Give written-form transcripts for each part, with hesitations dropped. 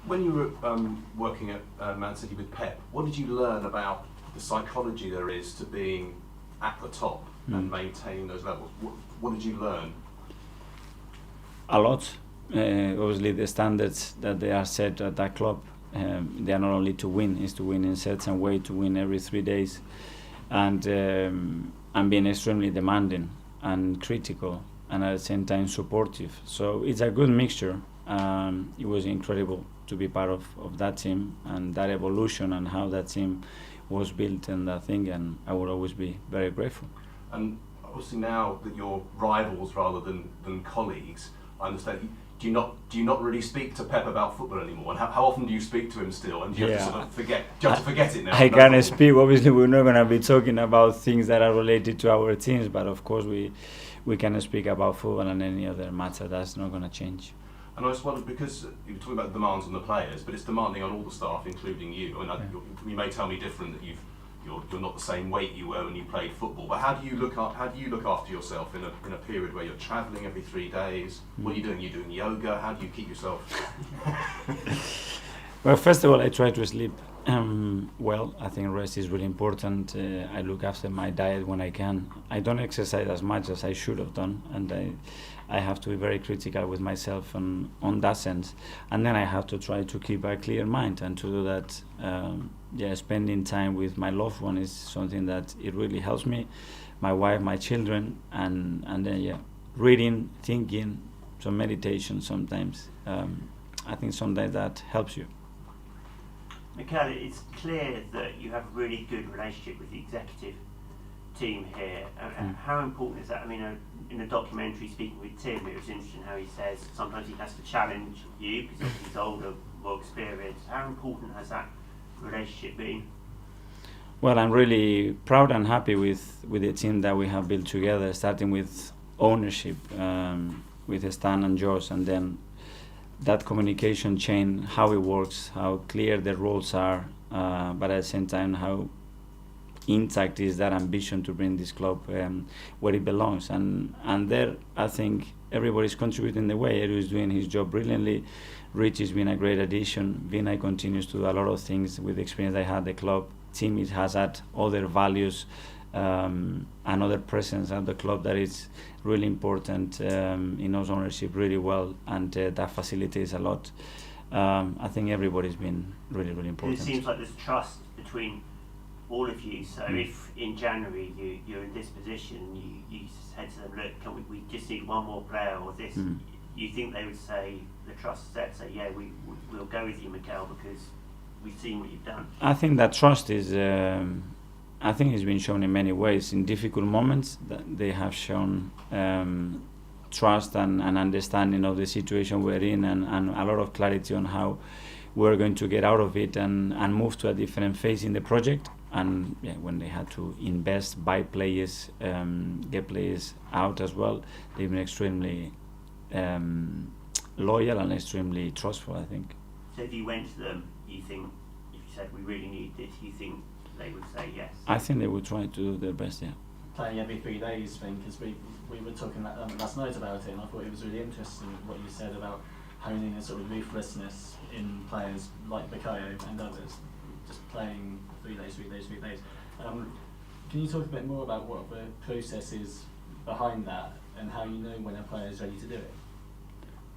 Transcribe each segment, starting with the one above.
When you were working at Man City with Pep, what did you learn about the psychology there is to being at the top and maintaining those levels? What did you learn? A lot. Obviously, the standards that they are set at that club, they are not only to win, it's to win in certain way, to win every 3 days, and being extremely demanding and critical, and at the same time supportive. So it's a good mixture. It was incredible to be part of that team and that evolution and how that team was built and that thing, and I will always be very grateful. And obviously now that you're rivals rather than colleagues, I understand. Do you not really speak to Pep about football anymore? And how often do you speak to him still? And do you have to sort of forget? Do you have to forget it now? I can't speak. Obviously, we're not going to be talking about things that are related to our teams, but of course we can speak about football and any other matter. That's not going to change. And I just wondered, because you were talking about demands on the players, but it's demanding on all the staff, including you. I mean, you may tell me different, that you're not the same weight you were when you played football. But how do you look after yourself in a period where you're travelling every 3 days? What are you doing? Are you doing yoga? How do you keep yourself? Well, first of all, I try to sleep well. I think rest is really important. I look after my diet when I can. I don't exercise as much as I should have done, and I have to be very critical with myself on that sense. And then I have to try to keep a clear mind, and to do that, spending time with my loved one is something that it really helps me, my wife, my children, and then reading, thinking, some meditation sometimes. I think sometimes that helps you. Mikel, it's clear that you have a really good relationship with the executive team here. How important is that? I mean, in a documentary speaking with Tim, it was interesting how he says sometimes he has to challenge you because he's older, more experienced. How important has that relationship been? Well, I'm really proud and happy with the team that we have built together, starting with ownership, with Stan and Josh, and then that communication chain, how it works, how clear the roles are, but at the same time how intact is that ambition to bring this club where it belongs. And there, I think everybody's contributing the way. Edu is doing his job brilliantly. Rich has been a great addition. Vinay continues to do a lot of things with the experience they had at the club. Tim has had other values and other presence at the club that is really important. He knows ownership really well, and that facilitates a lot. I think everybody's been really, really important. It seems like there's trust between all of you. So if in January you're in this position, you said to them, look, we just need one more player or this, you think they would say, the trust set, say, yeah, we'll go with you, Mikel, because we've seen what you've done? I think that trust is, I think it's been shown in many ways. In difficult moments, that they have shown trust and understanding of the situation we're in, and a lot of clarity on how we're going to get out of it and move to a different phase in the project. And when they had to invest, buy players, get players out as well, they've been extremely loyal and extremely trustful, I think. So if you went to them, you think, if you said we really need this, you think they would say yes? I think they would try to do their best, yeah. Playing every 3 days thing, because we were talking last night about it, and I thought it was really interesting what you said about honing a sort of ruthlessness in players like Bakayo and others, just playing 3 days. Can you talk a bit more about what the process is behind that and how you know when a player is ready to do it?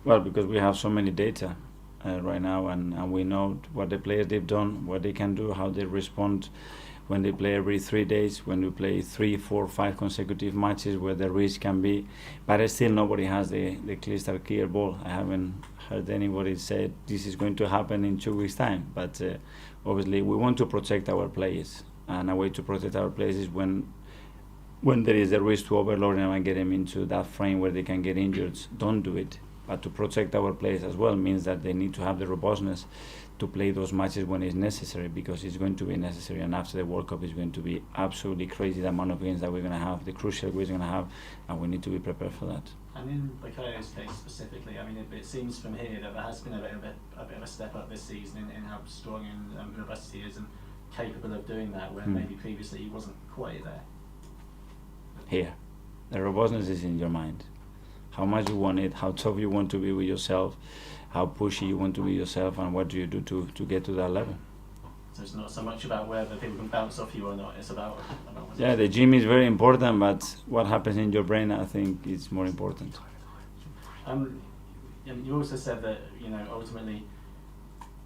Well, because we have so many data right now, and we know what the players they've done, what they can do, how they respond when they play every 3 days, when we play 3, 4, 5 consecutive matches where the risk can be. But still nobody has the clear ball. I haven't heard anybody say this is going to happen in 2 weeks' time. But obviously we want to protect our players, and a way to protect our players is when there is a risk to overload them and get them into that frame where they can get injured. Don't do it. But to protect our players as well means that they need to have the robustness to play those matches when it's necessary, because it's going to be necessary. And after the World Cup, it's going to be absolutely crazy the amount of games that we're going to have, the crucial we're going to have, and we need to be prepared for that. And in Bakayo's case specifically, I mean, it seems from here that there has been a bit of a step up this season in how strong and robust he is and capable of doing that, where maybe previously he wasn't quite there. Here, the robustness is in your mind. How much you want it, how tough you want to be with yourself, how pushy you want to be yourself, and what do you do to get to that level. So it's not so much about whether people can bounce off you or not, it's about Yeah, the gym is very important, but what happens in your brain, I think, is more important. And you also said that, you know, ultimately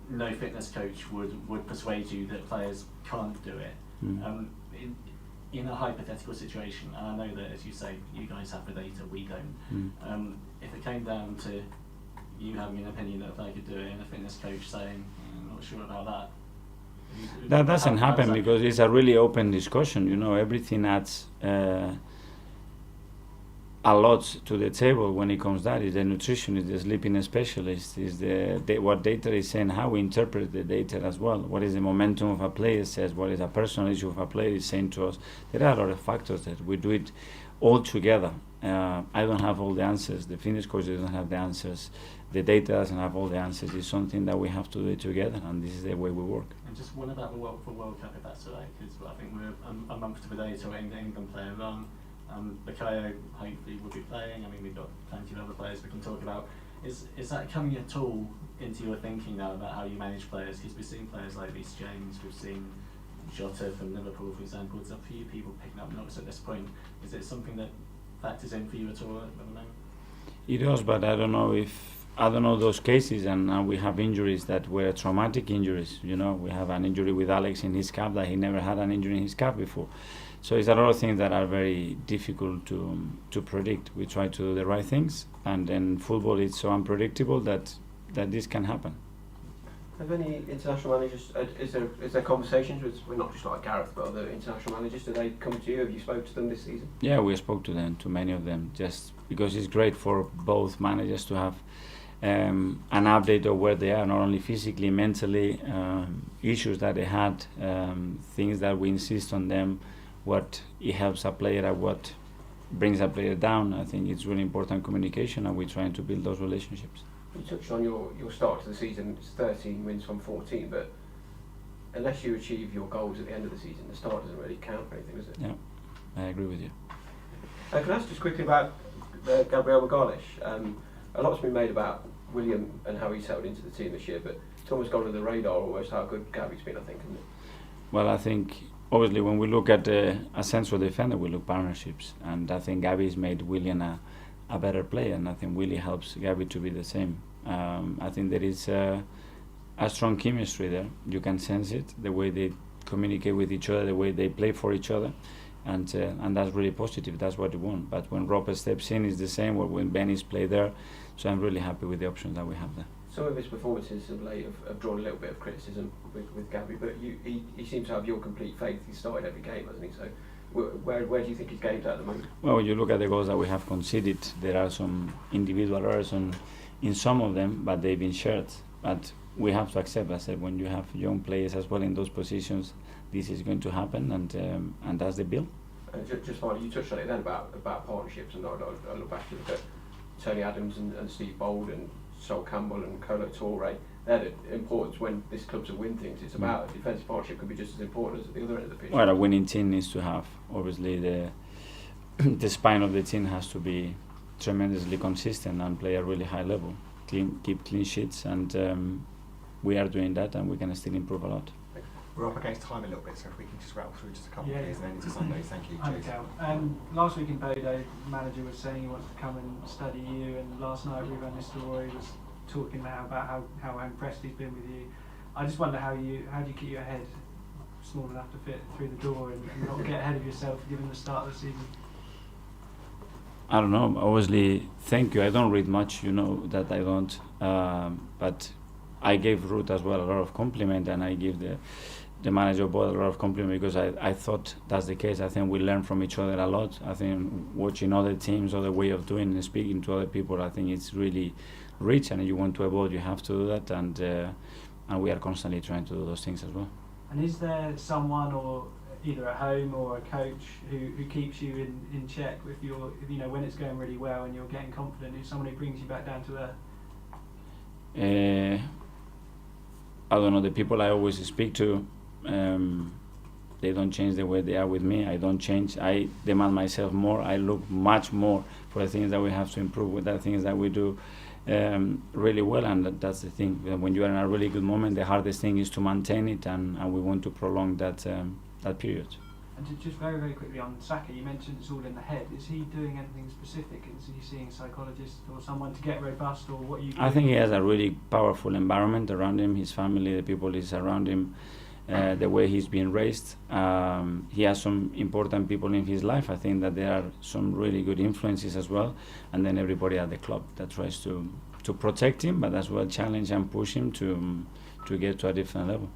no fitness coach would persuade you that players can't do it. Mm. In a hypothetical situation, and I know that, as you say, you guys have the data, we don't. If it came down to you having an opinion that a player could do it, and a fitness coach saying, I'm not sure about that. That doesn't how happen does that because it's a really open discussion. You know, everything adds a lot to the table when it comes to that. Is the nutritionist, the sleeping specialist, is what data is saying, how we interpret the data as well. What is the momentum of a player says, what is a personal issue of a player is saying to us. There are a lot of factors that we do it all together. I don't have all the answers. The fitness coach doesn't have the answers. The data doesn't have all the answers. It's something that we have to do it together, and this is the way we work. And just one about the World Cup, if that's all right, because I think we're a month to the day to England playing on. Bukayo hopefully will be playing. I mean, we've got plenty of other players we can talk about. Is that coming at all into your thinking now about how you manage players? Because we've seen players like Reece James, we've seen Jota from Liverpool, for example. There's a few people picking up knocks at this point. Is it something that factors in for you at all at the moment? It does, but I don't know those cases, and we have injuries that were traumatic injuries. You know, we have an injury with Alex in his calf that he never had an injury in his calf before. So it's a lot of things that are very difficult to predict. We try to do the right things, and then football is so unpredictable that this can happen. Have any international managers, is there conversations with, well, not just like Gareth, but other international managers, do they come to you? Have you spoke to them this season? Yeah, we spoke to them, to many of them, just because it's great for both managers to have an update of where they are, not only physically, mentally, issues that they had, things that we insist on them, what it helps a player and what brings a player down. I think it's really important communication, and we're trying to build those relationships. You touched on your start to the season, it's 13 wins from 14, but unless you achieve your goals at the end of the season, the start doesn't really count for anything, does it? Yeah, I agree with you. Can I ask just quickly about Gabriel Magalhaes? A lot's been made about William and how he settled into the team this year, but it's almost gone under the radar almost how good Gabi's been, I think, isn't it? Well, I think obviously when we look at a central defender, we look partnerships, and I think Gabi's made William a better player, and I think Willie helps Gabi to be the same. I think there is a strong chemistry there. You can sense it, the way they communicate with each other, the way they play for each other, and that's really positive. That's what we want. But when Robert steps in, it's the same. Or when Benny's play there, so I'm really happy with the options that we have there. Some of his performances of late have drawn a little bit of criticism with Gabi, but he seems to have your complete faith. He's started every game, hasn't he? So where do you think his game's at the moment? Well, when you look at the goals that we have conceded, there are some individual errors in some of them, but they've been shared. But we have to accept, I said, when you have young players as well in those positions, this is going to happen, and that's the bill. Just finally, you touched on it then about partnerships, and I look back to look at Tony Adams and Steve Bold and Sol Campbell and Kolo Toure. They're the importance when this club to win things. It's about a defensive partnership can be just as important as at the other end of the pitch. Well, a winning team needs to have, obviously, the spine of the team has to be tremendously consistent and play at a really high level. Keep clean sheets, and we are doing that, and we can still improve a lot. We're up against time a little bit, so if we can just rattle through just a couple please, and then into Sundays. Thank you. Hi, Mikel. Last week in Bodo, the manager was saying he wants to come and study you, and last night Ruben Nistelrooy was talking now about how impressed he's been with you. I just wonder how do you keep your head small enough to fit through the door and not get ahead of yourself given the start of the season? I don't know. Obviously, thank you. I don't read much, you know that I don't. But I gave Ruth as well a lot of compliment, and I give the manager board a lot of compliment because I thought that's the case. I think we learn from each other a lot. I think watching other teams, other way of doing and speaking to other people, I think it's really rich, and if you want to evolve, you have to do that, and we are constantly trying to do those things as well. And is there someone, or either at home or a coach, who keeps you in check if when it's going really well and you're getting confident? Is someone who brings you back down to earth? I don't know. The people I always speak to, they don't change the way they are with me. I don't change. I demand myself more. I look much more for the things that we have to improve, with the things that we do really well, and that's the thing. When you are in a really good moment, the hardest thing is to maintain it, and we want to prolong that period. And just very, very quickly on Saka, you mentioned it's all in the head. Is he doing anything specific? Is he seeing a psychologist or someone to get robust, or what you do? I think he has a really powerful environment around him, his family, the people is around him, the way he's been raised. He has some important people in his life. I think that there are some really good influences as well, and then everybody at the club that tries to protect him, but as well challenge and push him to get to a different level.